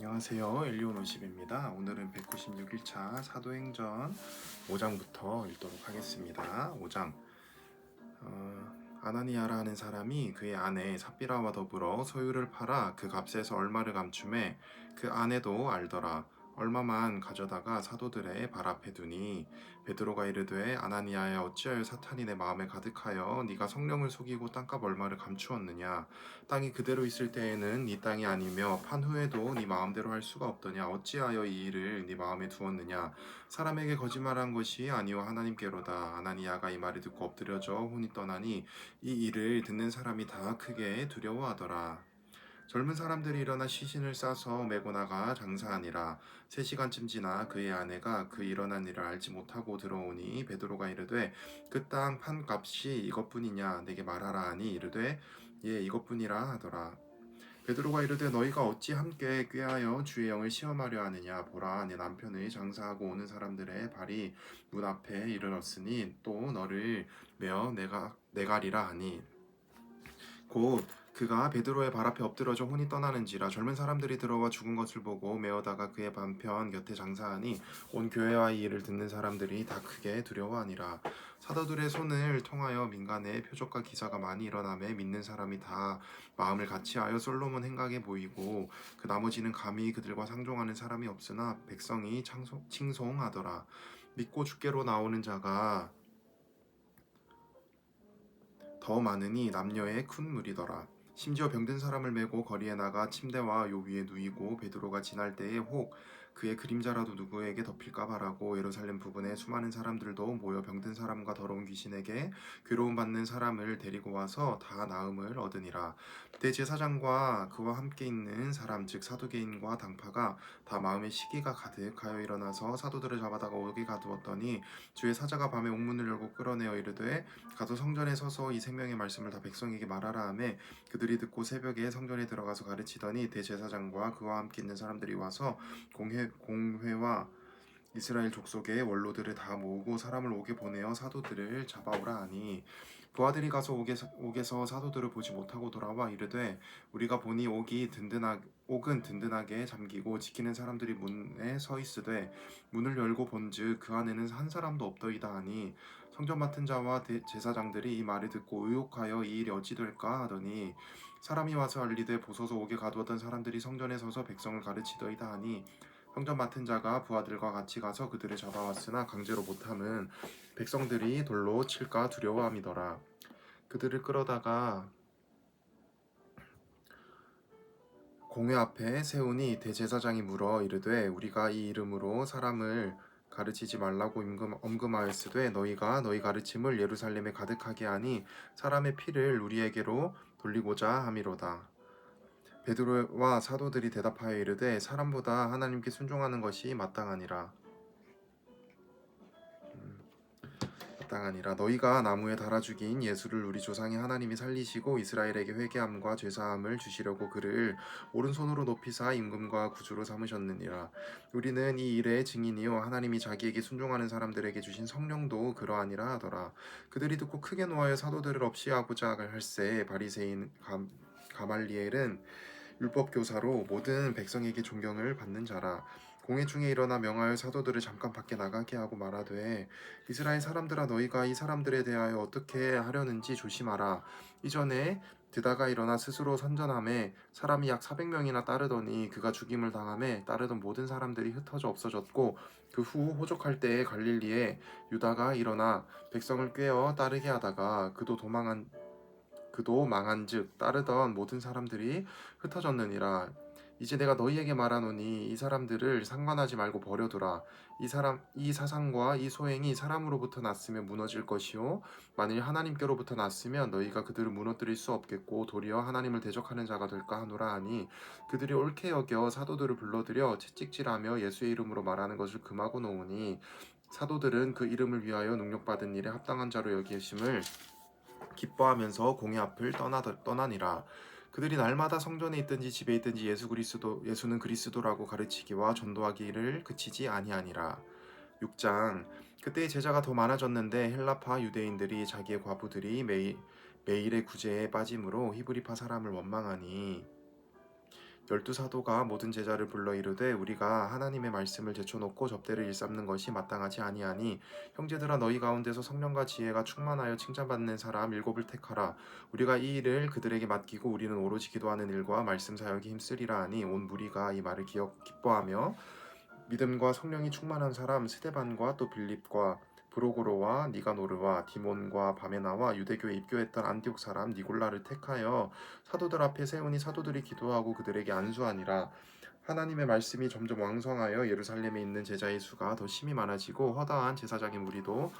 안녕하세요. 엘리온 50입니다. 오늘은 196일차 사도행전 5장부터 읽도록 하겠습니다. 5장. 아나니아라 하는 사람이 그의 아내 삽비라와 더불어 소유를 팔아 그 값에서 얼마를 감춤해 그 아내도 알더라. 얼마만 가져다가 사도들의 발 앞에 두니 베드로가 이르되 아나니아야 어찌하여 사탄이 내 마음에 가득하여 네가 성령을 속이고 땅값 얼마를 감추었느냐. 땅이 그대로 있을 때에는 네 땅이 아니며 판 후에도 네 마음대로 할 수가 없더냐. 어찌하여 이 일을 네 마음에 두었느냐. 사람에게 거짓말한 것이 아니요 하나님께로다. 아나니아가 이 말을 듣고 엎드려져 혼이 떠나니 이 일을 듣는 사람이 다 크게 두려워하더라. 젊은 사람들이 일어나 시신을 싸서 메고 나가 장사하니라. 3시간쯤 지나 그의 아내가 그 일어난 일을 알지 못하고 들어오니 베드로가 이르되 그 땅 판 값이 이것뿐이냐 내게 말하라 하니 이르되 예 이것뿐이라 하더라. 베드로가 이르되 너희가 어찌 함께 꾀하여 주의 영을 시험하려 하느냐. 보라 내 남편의 장사하고 오는 사람들의 발이 문 앞에 이르렀으니 또 너를 메어 내가리라 하니 곧 그가 베드로의 발 앞에 엎드러져 혼이 떠나는지라. 젊은 사람들이 들어와 죽은 것을 보고 메어다가 그의 반편 곁에 장사하니 온 교회와 이 일을 듣는 사람들이 다 크게 두려워하니라. 사도들의 손을 통하여 민간에 표적과 기사가 많이 일어나매 믿는 사람이 다 마음을 같이하여 솔로몬 행각에 모이고 그 나머지는 감히 그들과 상종하는 사람이 없으나 백성이 칭송하더라. 믿고 주께로 나오는 자가 더 많으니 남녀의 큰 무리더라. 심지어 병든 사람을 메고 거리에 나가 침대와 요 위에 누이고 베드로가 지날 때에 혹 그의 그림자라도 누구에게 덮일까 바라고 예루살렘 부근에 수많은 사람들도 모여 병든 사람과 더러운 귀신에게 괴로움 받는 사람을 데리고 와서 다 나음을 얻으니라. 대제사장과 그와 함께 있는 사람 즉 사두개인과 당파가 다 마음에 시기가 가득하여 일어나서 사도들을 잡아다가 옥에 가두었더니 주의 사자가 밤에 옥문을 열고 끌어내어 이르되 가서 성전에 서서 이 생명의 말씀을 다 백성에게 말하라 하매 그들이 듣고 새벽에 성전에 들어가서 가르치더니 대제사장과 그와 함께 있는 사람들이 와서 공회와 이스라엘 족속의 원로들을 다 모으고 사람을 옥에 보내어 사도들을 잡아오라 하니 부하들이 가서 옥에서 사도들을 보지 못하고 돌아와 이르되 우리가 보니 옥은 든든하게 잠기고 지키는 사람들이 문에 서 있으되 문을 열고 본즉 그 안에는 한 사람도 없더이다 하니 성전 맡은 자와 제사장들이 이 말을 듣고 의혹하여 이 일이 어찌 될까 하더니 사람이 와서 알리되 보소서 옥에 가두었던 사람들이 성전에 서서 백성을 가르치더이다 하니 성전 맡은 자가 부하들과 같이 가서 그들을 잡아왔으나 강제로 못함은 백성들이 돌로 칠까 두려워함이더라. 그들을 끌어다가 공회 앞에 세우니 대제사장이 물어 이르되 우리가 이 이름으로 사람을 가르치지 말라고 엄금하였으되 너희가 너희 가르침을 예루살렘에 가득하게 하니 사람의 피를 우리에게로 돌리고자 함이로다. 베드로와 사도들이 대답하여 이르되 사람보다 하나님께 순종하는 것이 마땅하니라. 너희가 나무에 달아 죽인 예수를 우리 조상의 하나님이 살리시고 이스라엘에게 회개함과 죄사함을 주시려고 그를 오른손으로 높이사 임금과 구주로 삼으셨느니라. 우리는 이 일의 증인이요 하나님이 자기에게 순종하는 사람들에게 주신 성령도 그러하니라 하더라. 그들이 듣고 크게 노하여 사도들을 없이하고자 할세 바리새인 가말리엘은 율법교사로 모든 백성에게 존경을 받는 자라. 공회 중에 일어나 명하여 사도들을 잠깐 밖에 나가게 하고 말하되 이스라엘 사람들아 너희가 이 사람들에 대하여 어떻게 하려는지 조심하라. 이전에 드다가 일어나 스스로 선전함에 사람이 약 400명이나 따르더니 그가 죽임을 당함에 따르던 모든 사람들이 흩어져 없어졌고 그 후 호족할 때에 갈릴리에 유다가 일어나 백성을 꾀어 따르게 하다가 그도 망한즉 따르던 모든 사람들이 흩어졌느니라. 이제 내가 너희에게 말하노니 이 사람들을 상관하지 말고 버려두라. 이 사상과 이 소행이 사람으로부터 났으면 무너질 것이요 만일 하나님께로부터 났으면 너희가 그들을 무너뜨릴 수 없겠고 도리어 하나님을 대적하는 자가 될까 하노라 하니 그들이 옳게 여겨 사도들을 불러들여 채찍질하며 예수의 이름으로 말하는 것을 금하고 놓으니 사도들은 그 이름을 위하여 능력받은 일에 합당한 자로 여기심을 기뻐하면서 공회 앞을 떠나니라. 그들이 날마다 성전에 있든지 집에 있든지 예수는 그리스도라고 가르치기와 전도하기를 그치지 아니하니라. 6장. 그때 제자가 더 많아졌는데 헬라파 유대인들이 자기의 과부들이 매일의 구제에 빠짐으로 히브리파 사람을 원망하니 열두 사도가 모든 제자를 불러 이르되 우리가 하나님의 말씀을 제쳐놓고 접대를 일삼는 것이 마땅하지 아니하니 형제들아 너희 가운데서 성령과 지혜가 충만하여 칭찬받는 사람 일곱을 택하라. 우리가 이 일을 그들에게 맡기고 우리는 오로지 기도하는 일과 말씀 사역에 힘쓰리라 하니 온 무리가 이 말을 기뻐하며 믿음과 성령이 충만한 사람 스데반과 또 빌립과 브로고로와 니가노르와 디몬과 바메나와 유대교에 입교했던 안디옥 사람 니골라를 택하여 사도들 앞에 세우니 사도들이 기도하고 그들에게 안수하니라. 하나님의 말씀이 점점 왕성하여 예루살렘에 있는 제자의 수가 더 심히 많아지고 허다한 제사장의 무리도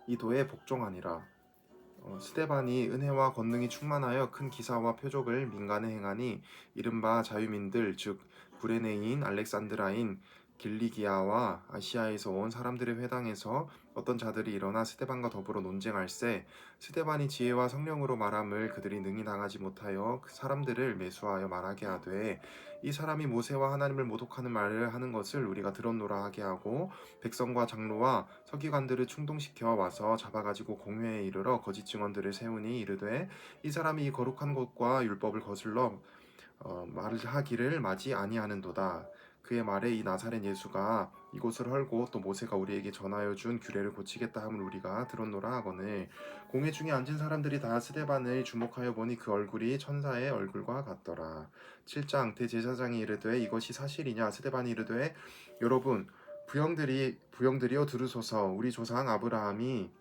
이도에 복종하니라. 스데반이 은혜와 권능이 충만하여 큰 기사와 표적을 민간에 행하니 이른바 자유민들 즉 구레네인 알렉산드라인 길리기아와 아시아에서 온 사람들의 회당에서 어떤 자들이 일어나 스데반과 더불어 논쟁할세. 스데반이 지혜와 성령으로 말함을 그들이 능히 당하지 못하여 그 사람들을 매수하여 말하게 하되 이 사람이 모세와 하나님을 모독하는 말을 하는 것을 우리가 들었노라 하게 하고 백성과 장로와 서기관들을 충동시켜 와서 잡아가지고 공회에 이르러 거짓 증언들을 세우니 이르되 이 사람이 이 거룩한 것과 율법을 거슬러 말을 하기를 마지 아니하는도다. 그의 말에 이 나사렛 예수가 이곳을 헐고 또 모세가 우리에게 전하여 준 규례를 고치겠다 함을 우리가 들었노라 하거늘 공회 중에 앉은 사람들이 다 스데반을 주목하여 보니 그 얼굴이 천사의 얼굴과 같더라. 7장 대제사장이 이르되 이것이 사실이냐. 스데반이 이르되 여러분 부영들이여 들으소서. 우리 조상 아브라함이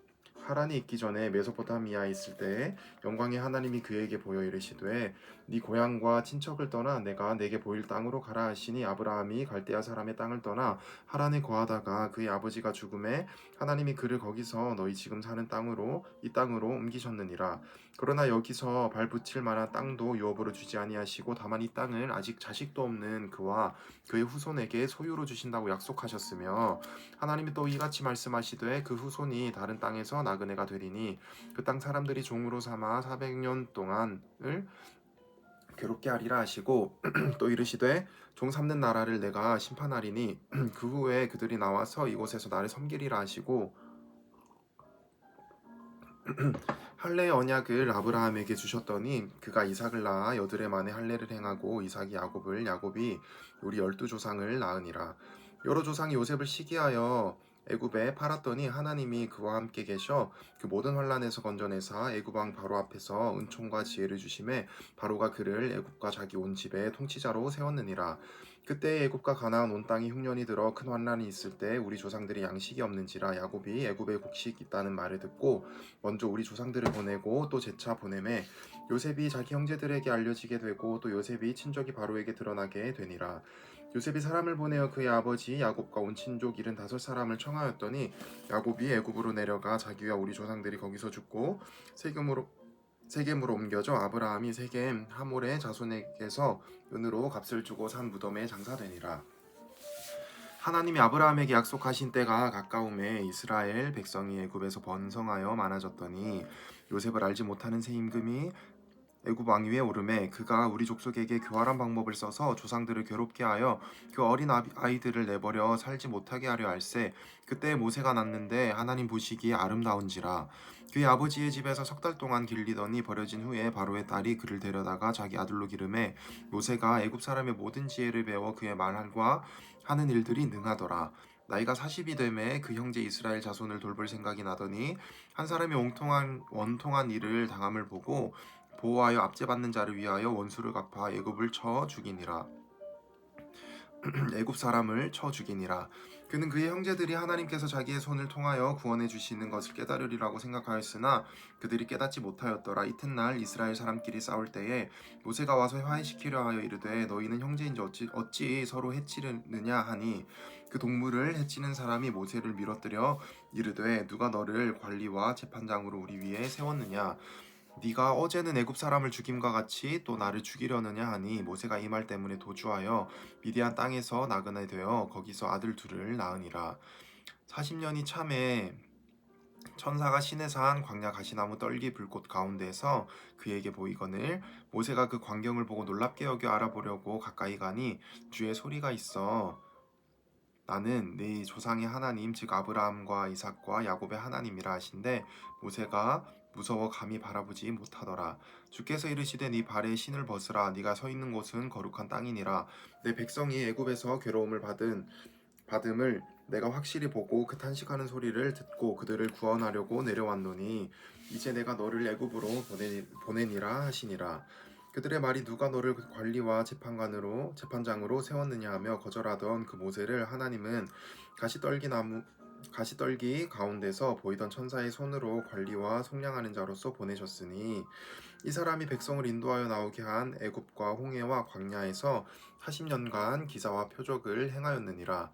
하란에 있기 전에 메소포타미아에 있을 때에 영광의 하나님이 그에게 보여 이르시되 네 고향과 친척을 떠나 내가 내게 보일 땅으로 가라 하시니 아브라함이 갈대아 사람의 땅을 떠나 하란에 거하다가 그의 아버지가 죽음에 하나님이 그를 거기서 너희 지금 사는 이 땅으로 옮기셨느니라. 그러나 여기서 발붙일 만한 땅도 유업으로 주지 아니하시고 다만 이 땅을 아직 자식도 없는 그와 그의 후손에게 소유로 주신다고 약속하셨으며 하나님이 또 이같이 말씀하시되 그 후손이 다른 땅에서 나그네가 되리니 그 땅 사람들이 종으로 삼아 400년 동안을 괴롭게 하리라 하시고 또 이르시되 종 삼는 나라를 내가 심판하리니 그 후에 그들이 나와서 이곳에서 나를 섬기리라 하시고 할례의 언약을 아브라함에게 주셨더니 그가 이삭을 낳아 여드레 만에 할례를 행하고 이삭이 야곱을 야곱이 우리 12조상을 낳으니라. 여러 조상이 요셉을 시기하여 애굽에 팔았더니 하나님이 그와 함께 계셔 그 모든 환난에서 건져내사 애굽 왕 바로 앞에서 은총과 지혜를 주심에 바로가 그를 애굽과 자기 온 집의 통치자로 세웠느니라. 그때 애굽과 가나안 온 땅이 흉년이 들어 큰 환난이 있을 때 우리 조상들이 양식이 없는지라 야곱이 애굽에 곡식 있다는 말을 듣고 먼저 우리 조상들을 보내고 또 재차 보내매 요셉이 자기 형제들에게 알려지게 되고 또 요셉이 친족이 바로에게 드러나게 되니라. 요셉이 사람을 보내어 그의 아버지 야곱과 온 친족 75사람을 청하였더니 야곱이 애굽으로 내려가 자기와 우리 조상들이 거기서 죽고 세겜으로 옮겨져 아브라함이 세겜 하몰의 자손에게서 은으로 값을 주고 산 무덤에 장사되니라. 하나님이 아브라함에게 약속하신 때가 가까움에 이스라엘 백성이 애굽에서 번성하여 많아졌더니 요셉을 알지 못하는 새 임금이 애굽 왕 위에 오르매 그가 우리 족속에게 교활한 방법을 써서 조상들을 괴롭게 하여 그 어린 아이들을 내버려 살지 못하게 하려 할세. 그때 모세가 났는데 하나님 보시기에 아름다운지라. 그의 아버지의 집에서 석 달 동안 길리더니 버려진 후에 바로의 딸이 그를 데려다가 자기 아들로 기르매 모세가 애굽 사람의 모든 지혜를 배워 그의 말과 하는 일들이 능하더라. 나이가 40이 되매 그 형제 이스라엘 자손을 돌볼 생각이 나더니 한 사람이 원통한 일을 당함을 보고 보호하여 압제받는 자를 위하여 원수를 갚아 애굽을 쳐 죽이니라. 애굽 사람을 쳐 죽이니라. 그는 그의 형제들이 하나님께서 자기의 손을 통하여 구원해 주시는 것을 깨달으리라고 생각하였으나 그들이 깨닫지 못하였더라. 이튿날 이스라엘 사람끼리 싸울 때에 모세가 와서 화해시키려 하여 이르되 너희는 형제인지 어찌 서로 해치느냐 하니 그 동물을 해치는 사람이 모세를 밀어뜨려 이르되 누가 너를 관리와 재판장으로 우리 위에 세웠느냐. 네가 어제는 애굽 사람을 죽임과 같이 또 나를 죽이려느냐 하니 모세가 이 말 때문에 도주하여 미디안 땅에서 나그네 되어 거기서 아들 둘을 낳으니라. 40년이 참에 천사가 시내사 한 광야 가시나무 떨기 불꽃 가운데서 그에게 보이거늘 모세가 그 광경을 보고 놀랍게 여겨 알아보려고 가까이 가니 주의 소리가 있어 나는 네 조상의 하나님 즉 아브라함과 이삭과 야곱의 하나님이라 하신대 모세가 무서워 감히 바라보지 못하더라. 주께서 이르시되 네 발에 신을 벗으라. 네가 서 있는 곳은 거룩한 땅이니라. 내 백성이 애굽에서 괴로움을 받음을 내가 확실히 보고 그 탄식하는 소리를 듣고 그들을 구원하려고 내려왔노니 이제 내가 너를 애굽으로 보내니라 하시니라. 그들의 말이 누가 너를 관리와 재판장으로 세웠느냐 하며 거절하던 그 모세를 하나님은 가시떨기 가운데서 보이던 천사의 손으로 관리와 속량하는 자로서 보내셨으니 이 사람이 백성을 인도하여 나오게 한 애굽과 홍해와 광야에서 40년간 기사와 표적을 행하였느니라.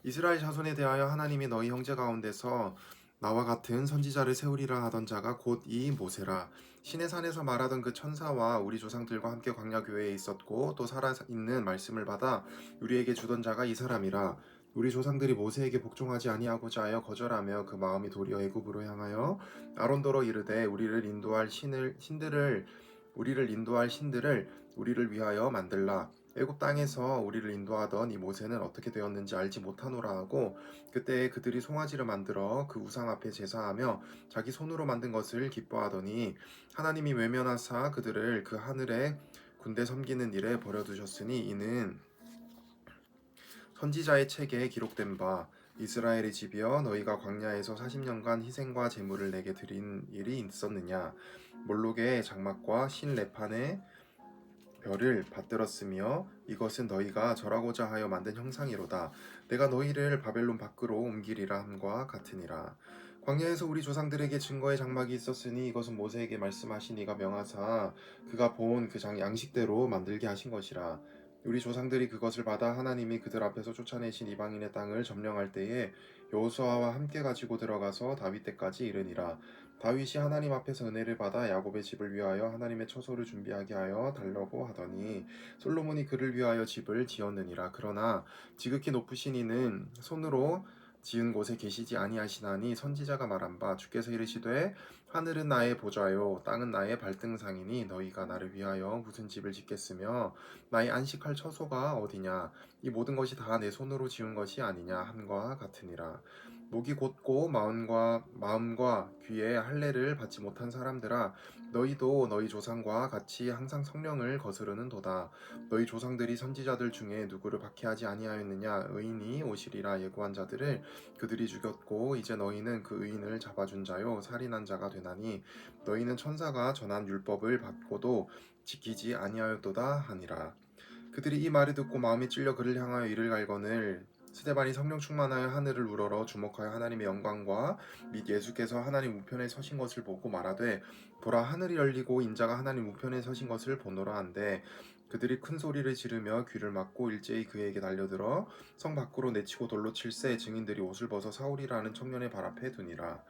이스라엘 자손에 대하여 하나님이 너희 형제 가운데서 나와 같은 선지자를 세우리라 하던 자가 곧 이 모세라. 시내 산에서 말하던 그 천사와 우리 조상들과 함께 광야 교회에 있었고 또 살아 있는 말씀을 받아 우리에게 주던 자가 이 사람이라. 우리 조상들이 모세에게 복종하지 아니하고자 하여 거절하며 그 마음이 도리어 애굽으로 향하여 아론더러 이르되 우리를 인도할 신들을 우리를 위하여 만들라. 애굽 땅에서 우리를 인도하던 이 모세는 어떻게 되었는지 알지 못하노라 하고 그때 그들이 송아지를 만들어 그 우상 앞에 제사하며 자기 손으로 만든 것을 기뻐하더니 하나님이 외면하사 그들을 그 하늘의 군대 섬기는 일에 버려두셨으니 이는 선지자의 책에 기록된 바 이스라엘의 집이여 너희가 광야에서 40년간 희생과 제물을 내게 드린 일이 있었느냐. 몰록의 장막과 신 레판의 별을 받들었으며 이것은 너희가 절하고자 하여 만든 형상이로다. 내가 너희를 바벨론 밖으로 옮기리라 함과 같으니라. 광야에서 우리 조상들에게 증거의 장막이 있었으니 이것은 모세에게 말씀하신 이가 명하사 그가 본 그 양식대로 만들게 하신 것이라. 우리 조상들이 그것을 받아 하나님이 그들 앞에서 쫓아내신 이방인의 땅을 점령할 때에 여호수아와 함께 가지고 들어가서 다윗 때까지 이르니라. 다윗이 하나님 앞에서 은혜를 받아 야곱의 집을 위하여 하나님의 처소를 준비하게 하여 달라고 하더니 솔로몬이 그를 위하여 집을 지었느니라. 그러나 지극히 높으신 이는 손으로 지은 곳에 계시지 아니하시나니 선지자가 말한 바 주께서 이르시되 하늘은 나의 보좌요 땅은 나의 발등상이니 너희가 나를 위하여 무슨 집을 짓겠으며 나의 안식할 처소가 어디냐. 이 모든 것이 다 내 손으로 지은 것이 아니냐 함과 같으니라. 목이 곧고 마음과 귀에 할례를 받지 못한 사람들아 너희도 너희 조상과 같이 항상 성령을 거스르는도다. 너희 조상들이 선지자들 중에 누구를 박해하지 아니하였느냐. 의인이 오시리라 예고한 자들을 그들이 죽였고 이제 너희는 그 의인을 잡아준 자요 살인한 자가 되나니 너희는 천사가 전한 율법을 받고도 지키지 아니하였도다 하니라. 그들이 이 말을 듣고 마음이 찔려 그를 향하여 이를 갈거늘 스데반이 성령 충만하여 하늘을 우러러 주목하여 하나님의 영광과 및 예수께서 하나님 우편에 서신 것을 보고 말하되 보라 하늘이 열리고 인자가 하나님 우편에 서신 것을 보노라 한데 그들이 큰 소리를 지르며 귀를 막고 일제히 그에게 달려들어 성 밖으로 내치고 돌로 칠새 증인들이 옷을 벗어 사울이라는 청년의 발 앞에 두니라.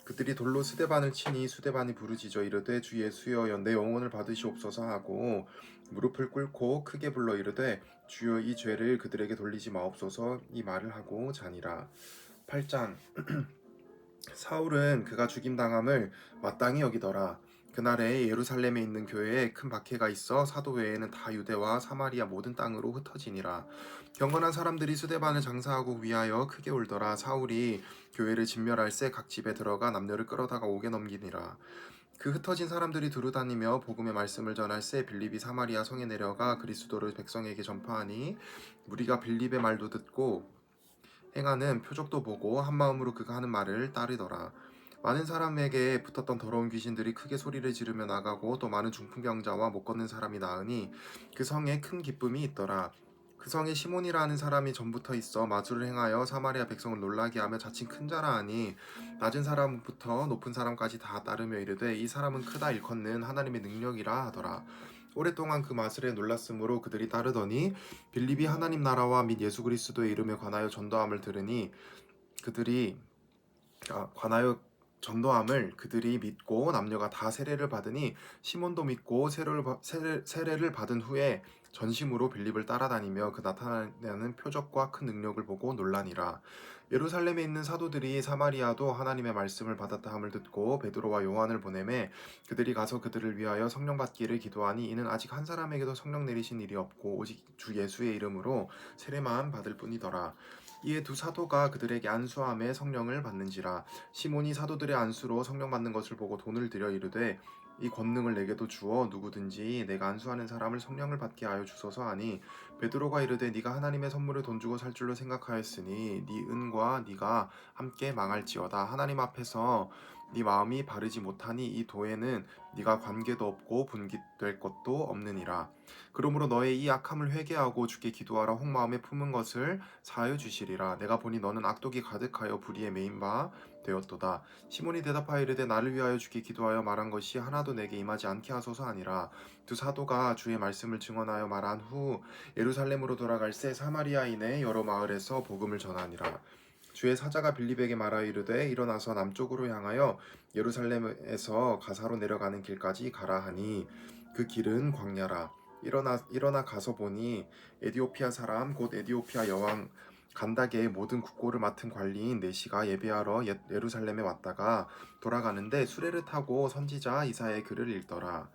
그들이 돌로 스데반을 치니 스데반이 부르짖어 이르되 주 예수여 내 영혼을 받으시옵소서 하고 무릎을 꿇고 크게 불러 이르되 주여 이 죄를 그들에게 돌리지 마옵소서 이 말을 하고 자니라. 8장 사울은 그가 죽임당함을 마땅히 여기더라. 그날에 예루살렘에 있는 교회에 큰 박해가 있어 사도 외에는 다 유대와 사마리아 모든 땅으로 흩어지니라. 경건한 사람들이 수데반을 장사하고 위하여 크게 울더라. 사울이 교회를 진멸할새 각 집에 들어가 남녀를 끌어다가 옥에 넘기니라. 그 흩어진 사람들이 두루다니며 복음의 말씀을 전할새 빌립이 사마리아 성에 내려가 그리스도를 백성에게 전파하니 무리가 빌립의 말도 듣고 행하는 표적도 보고 한마음으로 그가 하는 말을 따르더라. 많은 사람에게 붙었던 더러운 귀신들이 크게 소리를 지르며 나가고 또 많은 중풍병자와 못 걷는 사람이 나으니 그 성에 큰 기쁨이 있더라. 그 성에 시몬이라 하는 사람이 전부터 있어 마술을 행하여 사마리아 백성을 놀라게 하며 자칭 큰 자라 하니 낮은 사람부터 높은 사람까지 다 따르며 이르되 이 사람은 크다 일컫는 하나님의 능력이라 하더라. 오랫동안 그 마술에 놀랐으므로 그들이 따르더니 빌립이 하나님 나라와 및 예수 그리스도의 이름에 관하여 전도함을 들으니 그들이 믿고 남녀가 다 세례를 받으니 시몬도 믿고 세례를 받은 후에 전심으로 빌립을 따라다니며 그 나타나는 표적과 큰 능력을 보고 놀라니라. 예루살렘에 있는 사도들이 사마리아도 하나님의 말씀을 받았다 함을 듣고 베드로와 요한을 보내매 그들이 가서 그들을 위하여 성령 받기를 기도하니 이는 아직 한 사람에게도 성령 내리신 일이 없고 오직 주 예수의 이름으로 세례만 받을 뿐이더라. 이에 두 사도가 그들에게 안수함에 성령을 받는지라. 시몬이 사도들의 안수로 성령 받는 것을 보고 돈을 들여 이르되 이 권능을 내게도 주어 누구든지 내가 안수하는 사람을 성령을 받게 하여 주소서 하니, 베드로가 이르되 네가 하나님의 선물을 돈 주고 살 줄로 생각하였으니 네 은과 네가 함께 망할지어다. 하나님 앞에서 네 마음이 바르지 못하니 이 도에는 네가 관계도 없고 분깃될 것도 없느니라. 그러므로 너의 이 악함을 회개하고 주께 기도하라. 혹마음에 품은 것을 사하여 주시리라. 내가 보니 너는 악독이 가득하여 불의에 매인 바 되었도다. 시몬이 대답하여 이르되 나를 위하여 주께 기도하여 말한 것이 하나도 내게 임하지 않게 하소서 하니라. 두 사도가 주의 말씀을 증언하여 말한 후 예루살렘으로 돌아갈새 사마리아인의 여러 마을에서 복음을 전하니라. 주의 사자가 빌립에게 말하여 이르되 일어나서 남쪽으로 향하여 예루살렘에서 가사로 내려가는 길까지 가라 하니, 그 길은 광야라. 일어나 가서 보니 에디오피아 사람 곧 에디오피아 여왕 간다게의 모든 국고를 맡은 관리인 네시가 예배하러 예루살렘에 왔다가 돌아가는데 수레를 타고 선지자 이사야의 글을 읽더라.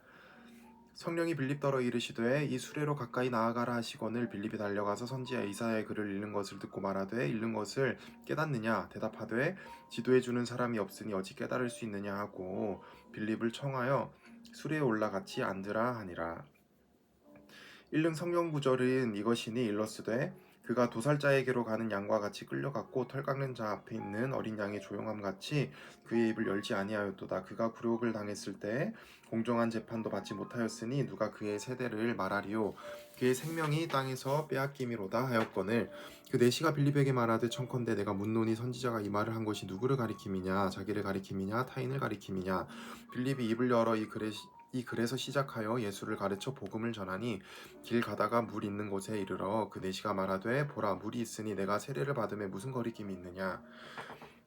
성령이 빌립더러 이르시되 이 수레로 가까이 나아가라 하시거늘 빌립이 달려가서 선지자 이사야의 글을 읽는 것을 듣고 말하되 읽는 것을 깨닫느냐 대답하되 지도해 주는 사람이 없으니 어찌 깨달을 수 있느냐 하고 빌립을 청하여 수레에 올라같이 앉으라 하니라. 일릉 성경 구절은 이것이니 일러스되 그가 도살자에게로 가는 양과 같이 끌려갔고 털 깎는 자 앞에 있는 어린 양의 조용함 같이 그의 입을 열지 아니하였도다. 그가 굴욕을 당했을 때 공정한 재판도 받지 못하였으니 누가 그의 세대를 말하리요. 그의 생명이 땅에서 빼앗김이로다 하였거늘, 그 내시가 빌립에게 말하되 청컨대 내가 묻노니 선지자가 이 말을 한 것이 누구를 가리킴이냐, 자기를 가리킴이냐 타인을 가리킴이냐. 빌립이 입을 열어 이 글에서 시작하여 예수를 가르쳐 복음을 전하니, 길 가다가 물 있는 곳에 이르러 그 내시가 말하되 보라 물이 있으니 내가 세례를 받음에 무슨 거리낌이 있느냐.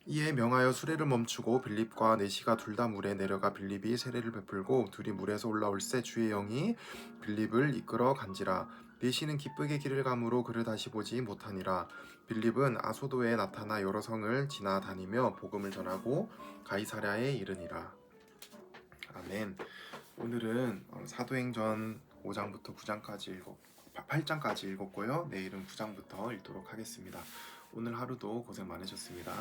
이에 명하여 수레를 멈추고 빌립과 내시가 둘 다 물에 내려가 빌립이 세례를 베풀고 둘이 물에서 올라올새 주의 영이 빌립을 이끌어 간지라. 내시는 기쁘게 길을 가므로 그를 다시 보지 못하니라. 빌립은 아소도에 나타나 여러 성을 지나다니며 복음을 전하고 가이사랴에 이르니라. 아멘. 오늘은 사도행전 5장부터 8장까지 읽었고요. 내일은 9장부터 읽도록 하겠습니다. 오늘 하루도 고생 많으셨습니다.